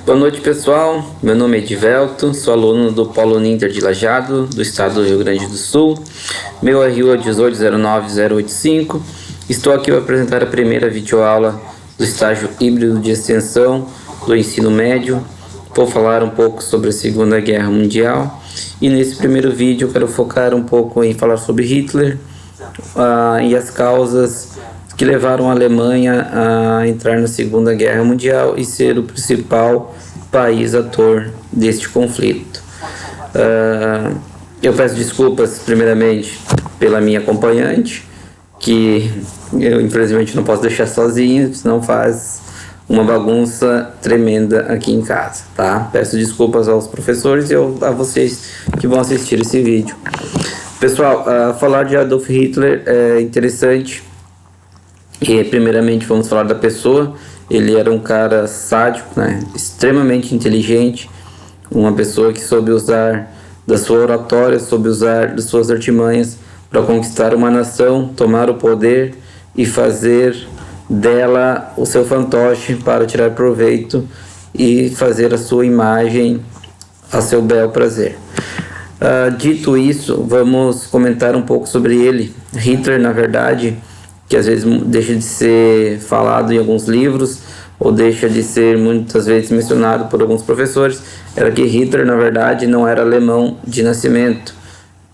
Boa noite, pessoal. Meu nome é Edivelto, sou aluno do Polo Uninter de Lajeado, do estado do Rio Grande do Sul. Meu RU é 1809085. Estou aqui para apresentar a primeira videoaula do estágio híbrido de extensão do ensino médio. Vou falar um pouco sobre a Segunda Guerra Mundial e nesse primeiro vídeo eu quero focar um pouco em falar sobre Hitler e as causas que levaram a Alemanha a entrar na Segunda Guerra Mundial e ser o principal país ator deste conflito. Eu peço desculpas primeiramente pela minha acompanhante, que eu infelizmente não posso deixar sozinho, senão faz uma bagunça tremenda aqui em casa, tá? Peço desculpas aos professores e a vocês que vão assistir esse vídeo. Pessoal, falar de Adolf Hitler é interessante. E primeiramente vamos falar da pessoa. Ele era um cara sádico, né? Extremamente inteligente, uma pessoa que soube usar da sua oratória, soube usar das suas artimanhas para conquistar uma nação, tomar o poder e fazer dela o seu fantoche para tirar proveito e fazer a sua imagem a seu bel prazer. Dito isso, vamos comentar um pouco sobre ele. Hitler, na verdade, que às vezes deixa de ser falado em alguns livros ou deixa de ser muitas vezes mencionado por alguns professores, era que Hitler, na verdade, não era alemão de nascimento.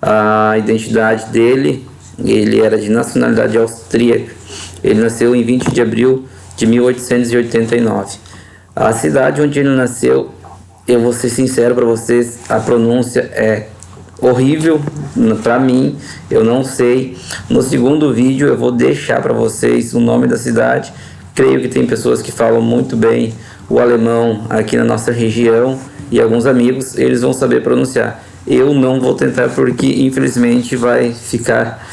A identidade dele, ele era de nacionalidade austríaca. Ele nasceu em 20 de abril de 1889. A cidade onde ele nasceu, eu vou ser sincero para vocês, a pronúncia é horrível para mim, eu não sei. No segundo vídeo eu vou deixar para vocês o nome da cidade. Creio que tem pessoas que falam muito bem o alemão aqui na nossa região e alguns amigos, eles vão saber pronunciar. Eu não vou tentar porque infelizmente vai ficar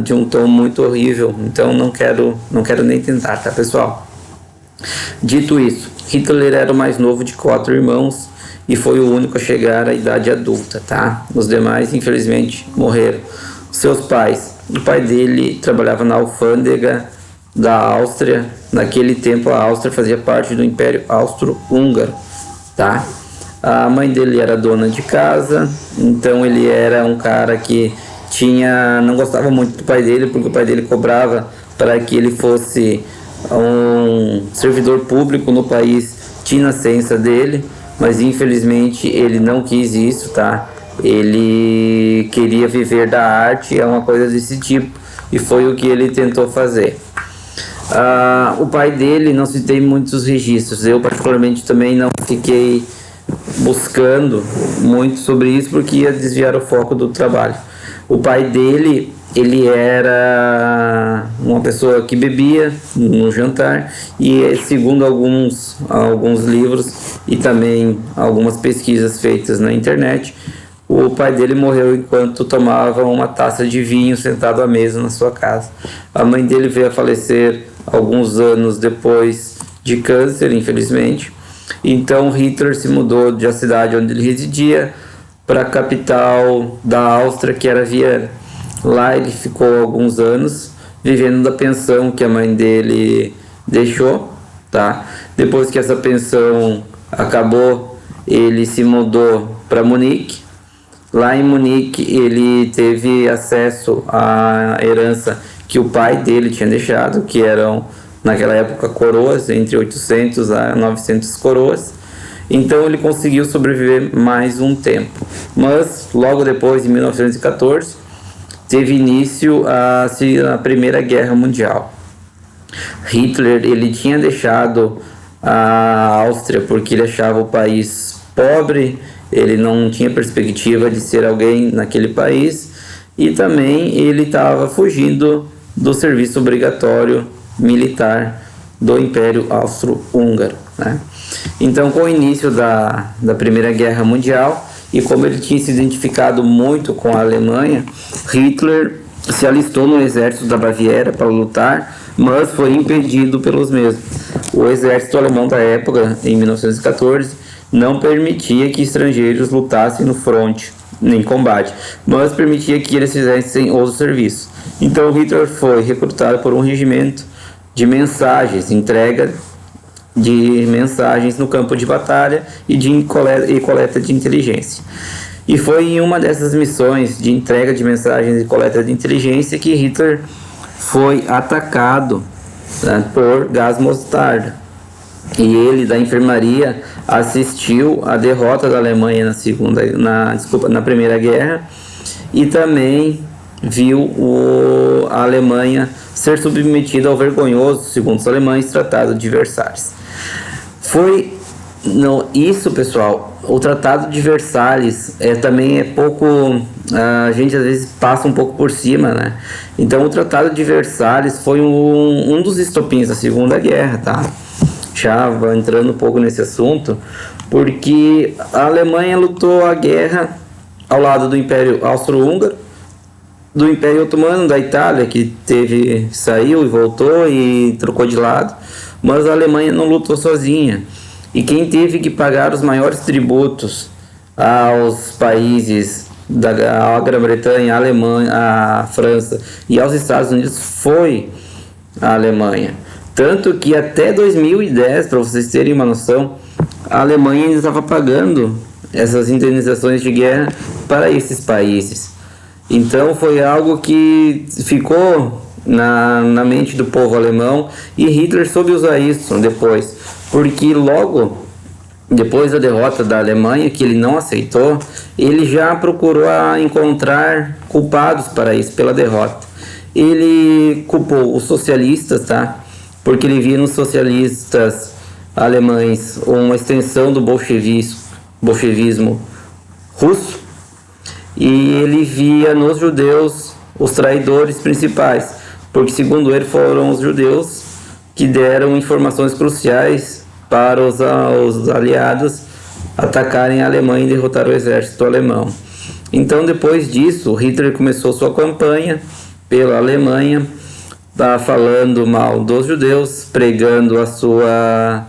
de um tom muito horrível, então não quero nem tentar, tá, pessoal? Dito isso, Hitler era o mais novo de 4 irmãos e foi o único a chegar à idade adulta, tá? Os demais, infelizmente, morreram. Seus pais, o pai dele trabalhava na alfândega da Áustria. Naquele tempo a Áustria fazia parte do Império Austro-Húngaro, tá? A mãe dele era dona de casa, então ele era um cara que não gostava muito do pai dele, porque o pai dele cobrava para que ele fosse um servidor público no país, tinha nascença dele, mas infelizmente ele não quis isso, tá? Ele queria viver da arte, é uma coisa desse tipo, e foi o que ele tentou fazer. O pai dele, não citei muitos registros, eu particularmente também não fiquei buscando muito sobre isso, porque ia desviar o foco do trabalho. O pai dele, ele era uma pessoa que bebia no jantar e, segundo alguns livros e também algumas pesquisas feitas na internet, o pai dele morreu enquanto tomava uma taça de vinho sentado à mesa na sua casa. A mãe dele veio a falecer alguns anos depois de câncer, infelizmente. Então Hitler se mudou da cidade onde ele residia para a capital da Áustria, que era Viena. Lá ele ficou alguns anos vivendo da pensão que a mãe dele deixou, tá? Depois que essa pensão acabou, ele se mudou para Munique. Lá em Munique ele teve acesso à herança que o pai dele tinha deixado, que eram naquela época coroas, entre 800 a 900 coroas. Então ele conseguiu sobreviver mais um tempo. Mas logo depois, em 1914, teve início a Primeira Guerra Mundial. Hitler, ele tinha deixado a Áustria porque ele achava o país pobre, ele não tinha perspectiva de ser alguém naquele país, e também ele estava fugindo do serviço obrigatório militar do Império Austro-Húngaro, né? Então, com o início da Primeira Guerra Mundial, e como ele tinha se identificado muito com a Alemanha, Hitler se alistou no exército da Baviera para lutar, mas foi impedido pelos mesmos. O exército alemão da época, em 1914, não permitia que estrangeiros lutassem no fronte, em combate, mas permitia que eles fizessem outros serviços. Então Hitler foi recrutado por um regimento de mensagens, entrega de mensagens no campo de batalha e de coleta de inteligência. E foi em uma dessas missões de entrega de mensagens e coleta de inteligência que Hitler foi atacado, né, por gás mostarda. E ele, da enfermaria, assistiu à derrota da Alemanha na Primeira Guerra, e também viu a Alemanha ser submetida ao vergonhoso, segundo os alemães, Tratado de Versalhes. Isso, pessoal, o Tratado de Versalhes também é pouco, a gente às vezes passa um pouco por cima, né? Então o Tratado de Versalhes foi um dos estopins da Segunda Guerra, tá? Já entrando um pouco nesse assunto, porque a Alemanha lutou a guerra ao lado do Império Austro-Húngaro, do Império Otomano, da Itália, que saiu e voltou e trocou de lado, mas a Alemanha não lutou sozinha. E quem teve que pagar os maiores tributos aos países da Grã-Bretanha, a Alemanha, a França e aos Estados Unidos foi a Alemanha. Tanto que até 2010, para vocês terem uma noção, a Alemanha ainda estava pagando essas indenizações de guerra para esses países. Então foi algo que ficou na mente do povo alemão, e Hitler soube usar isso depois, porque logo depois da derrota da Alemanha, que ele não aceitou, ele já procurou encontrar culpados para isso, pela derrota. Ele culpou os socialistas, tá? Porque ele via nos socialistas alemães uma extensão do bolchevismo russo, e ele via nos judeus os traidores principais, porque segundo ele foram os judeus que deram informações cruciais para os aliados atacarem a Alemanha e derrotar o exército alemão. Então, depois disso, Hitler começou sua campanha pela Alemanha, falando mal dos judeus, pregando a sua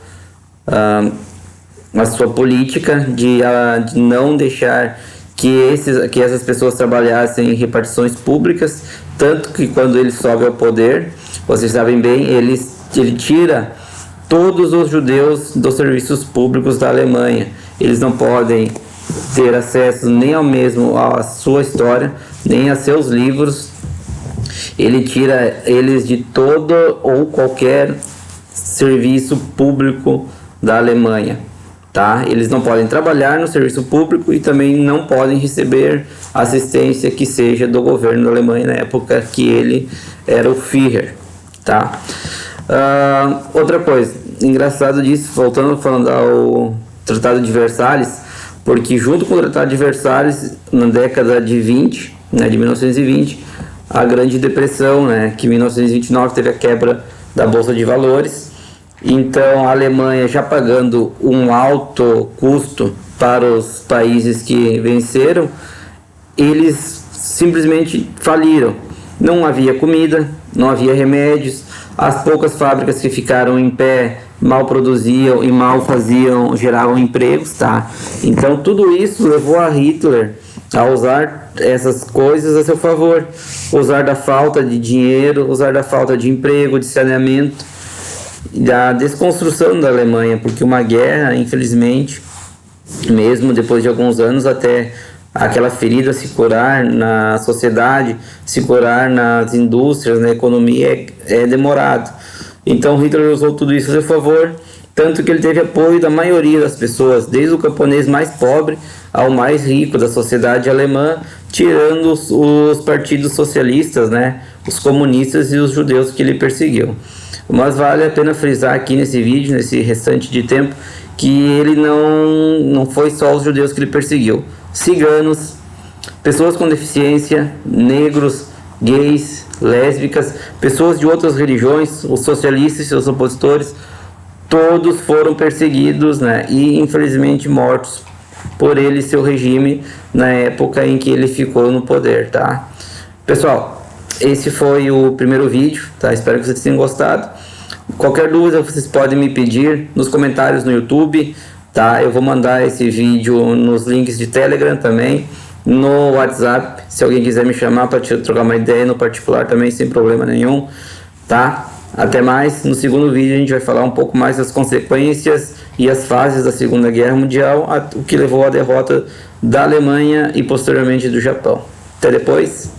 política de não deixar que essas pessoas trabalhassem em repartições públicas, tanto que quando ele sobe ao poder, vocês sabem bem, ele tira todos os judeus dos serviços públicos da Alemanha. Eles não podem ter acesso nem à sua história, nem a seus livros. Ele tira eles de todo ou qualquer serviço público da Alemanha, tá? Eles não podem trabalhar no serviço público e também não podem receber assistência que seja do governo da Alemanha na época que ele era o Führer, tá? Outra coisa, engraçado disso, falando ao Tratado de Versalhes, porque junto com o Tratado de Versalhes, na década de 20, né, de 1920, a Grande Depressão, né, que em 1929 teve a quebra da Bolsa de Valores. Então a Alemanha, já pagando um alto custo para os países que venceram, eles simplesmente faliram. Não havia comida, não havia remédios, as poucas fábricas que ficaram em pé mal produziam e mal geravam empregos, tá? Então tudo isso levou a Hitler a usar essas coisas a seu favor, usar da falta de dinheiro, usar da falta de emprego, de saneamento, da desconstrução da Alemanha, porque uma guerra, infelizmente, mesmo depois de alguns anos, até aquela ferida se curar na sociedade, se curar nas indústrias, na economia, é demorado. Então Hitler usou tudo isso a seu favor, tanto que ele teve apoio da maioria das pessoas, desde o camponês mais pobre ao mais rico da sociedade alemã, tirando os partidos socialistas, né, os comunistas e os judeus que ele perseguiu. Mas vale a pena frisar aqui nesse vídeo, nesse restante de tempo, que ele não foi só os judeus que ele perseguiu. Ciganos, pessoas com deficiência, negros, gays, lésbicas, pessoas de outras religiões, os socialistas e seus opositores, todos foram perseguidos, né, e infelizmente mortos por ele e seu regime na época em que ele ficou no poder, tá? Pessoal, esse foi o primeiro vídeo, tá? Espero que vocês tenham gostado. Qualquer dúvida vocês podem me pedir nos comentários no YouTube, tá? Eu vou mandar esse vídeo nos links de Telegram também, no WhatsApp, se alguém quiser me chamar para trocar uma ideia no particular também, sem problema nenhum, tá? Até mais. No segundo vídeo a gente vai falar um pouco mais das consequências e as fases da Segunda Guerra Mundial, o que levou à derrota da Alemanha e posteriormente do Japão. Até depois.